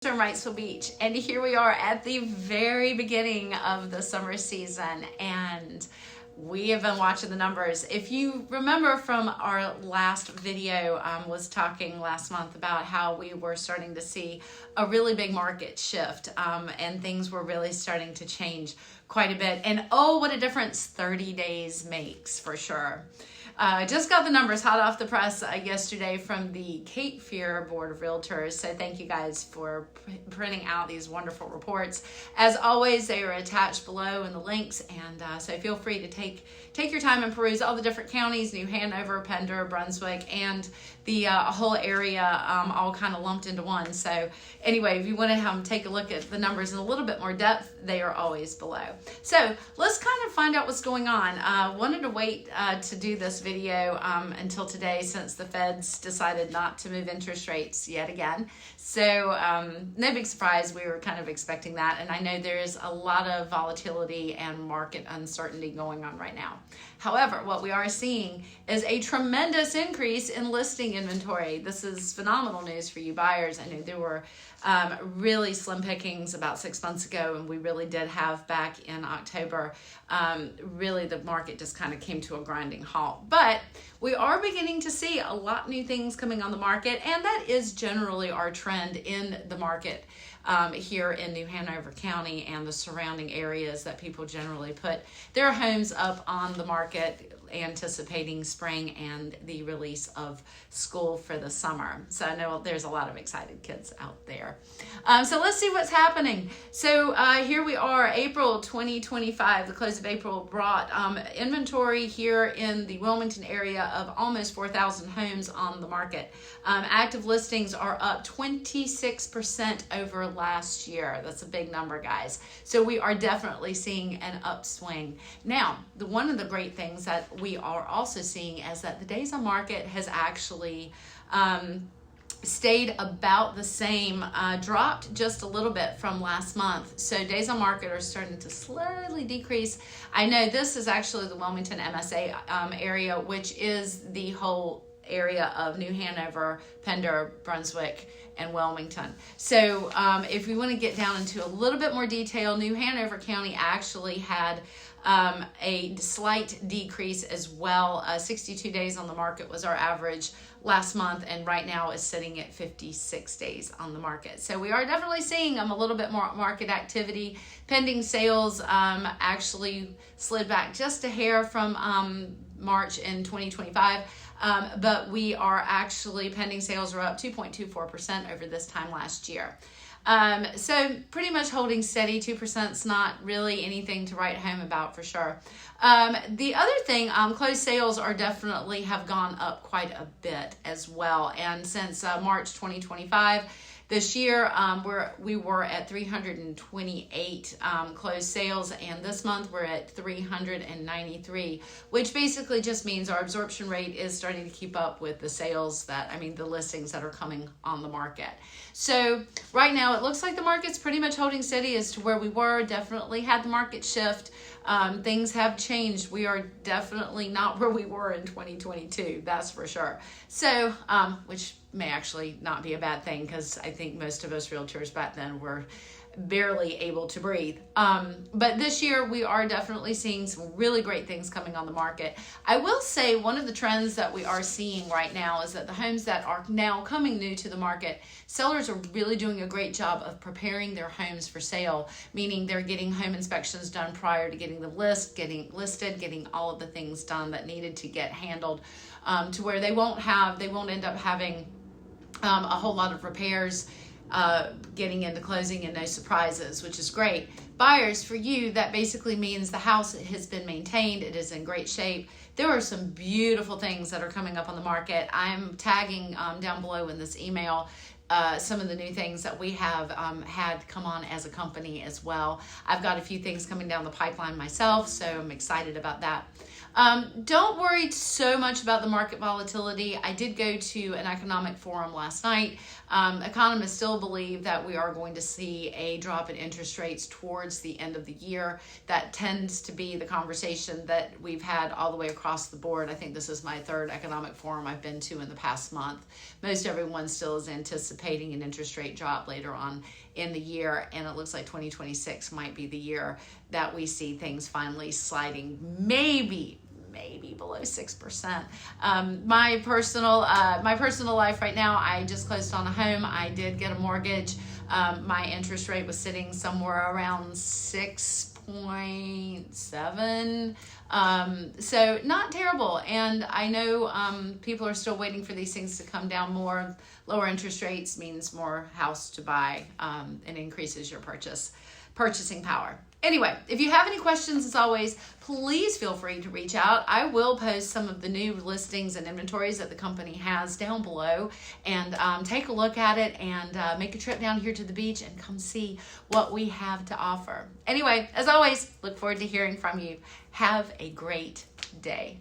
From Wrightsville Beach, and here we are at the very beginning of the summer season, and we have been watching the numbers. If you remember from our last video, was talking last month about how we were starting to see a really big market shift, and things were really starting to change quite a bit. And oh, what a difference 30 days makes, for sure. I just got the numbers hot off the press yesterday from the Cape Fear Board of Realtors. So thank you guys for printing out these wonderful reports. As always, they are attached below in the links, and so feel free to take your time and peruse all the different counties: New Hanover, Pender, Brunswick, and the whole area, all kind of lumped into one. So anyway, if you want to take a look at the numbers in a little bit more depth, they are always below. So let's kind of find out what's going on. Wanted to wait to do this video until today, since the Feds decided not to move interest rates yet again. So no big surprise, we were kind of expecting that, and I know there's a lot of volatility and market uncertainty going on right now. However, what we are seeing is a tremendous increase in listing inventory. This is phenomenal news for you buyers. I know there were really slim pickings about 6 months ago, and we really did have back in October. Really, the market just kind of came to a grinding halt. But we are beginning to see a lot new things coming on the market, and that is generally our trend in the market here in New Hanover County and the surrounding areas, that people generally put their homes up on the market anticipating spring and the release of school for the summer. So I know there's a lot of excited kids out there. So let's see what's happening. So here we are, April 2025, the close of April brought inventory here in the Wilmington area of almost 4,000 homes on the market. Active listings are up 26% over last year. That's a big number, guys. So we are definitely seeing an upswing. Now, one of the great things that we are also seeing is that the days on market has actually stayed about the same, dropped just a little bit from last month. So days on market are starting to slowly decrease. I know this is actually the Wilmington MSA area, which is the whole area of New Hanover, Pender, Brunswick, and Wilmington. So if we want to get down into a little bit more detail, New Hanover County actually had a slight decrease as well. 62 days on the market was our average last month, and right now is sitting at 56 days on the market. So we are definitely seeing a little bit more market activity. Pending sales actually slid back just a hair from March in 2025. But we are actually, pending sales are up 2.24% over this time last year. So pretty much holding steady. 2% is not really anything to write home about, for sure. The other thing, closed sales are definitely have gone up quite a bit as well. And since March 2025, this year, we were at 328 closed sales, and this month we're at 393, which basically just means our absorption rate is starting to keep up with the sales the listings that are coming on the market. So right now it looks like the market's pretty much holding steady as to where we were. Definitely had the market shift. Things have changed. We are definitely not where we were in 2022, that's for sure. So, which may actually not be a bad thing, because I think most of us realtors back then were barely able to breathe. But this year we are definitely seeing some really great things coming on the market. I will say one of the trends that we are seeing right now is that the homes that are now coming new to the market, sellers are really doing a great job of preparing their homes for sale, meaning they're getting home inspections done prior to getting them getting listed, getting all of the things done that needed to get handled, to where they won't end up having a whole lot of repairs getting into closing and no surprises, which is great. Buyers, for you, that basically means the house has been maintained, it is in great shape. There are some beautiful things that are coming up on the market. I'm tagging down below in this email some of the new things that we have had come on as a company as well. I've got a few things coming down the pipeline myself, so I'm excited about that. Don't worry so much about the market volatility. I did go to an economic forum last night. Economists still believe that we are going to see a drop in interest rates towards the end of the year. That tends to be the conversation that we've had all the way across the board. I think this is my third economic forum I've been to in the past month. Most everyone still is anticipating an interest rate drop later on in the year, and it looks like 2026 might be the year that we see things finally sliding, maybe below 6%. My personal life right now, I just closed on a home. I did get a mortgage. My interest rate was sitting somewhere around 6.7. So not terrible. And I know people are still waiting for these things to come down more. Lower interest rates means more house to buy, and increases your purchasing power. Anyway, if you have any questions, as always, please feel free to reach out. I will post some of the new listings and inventories that the company has down below, and take a look at it and make a trip down here to the beach and come see what we have to offer. Anyway, as always, look forward to hearing from you. Have a great day.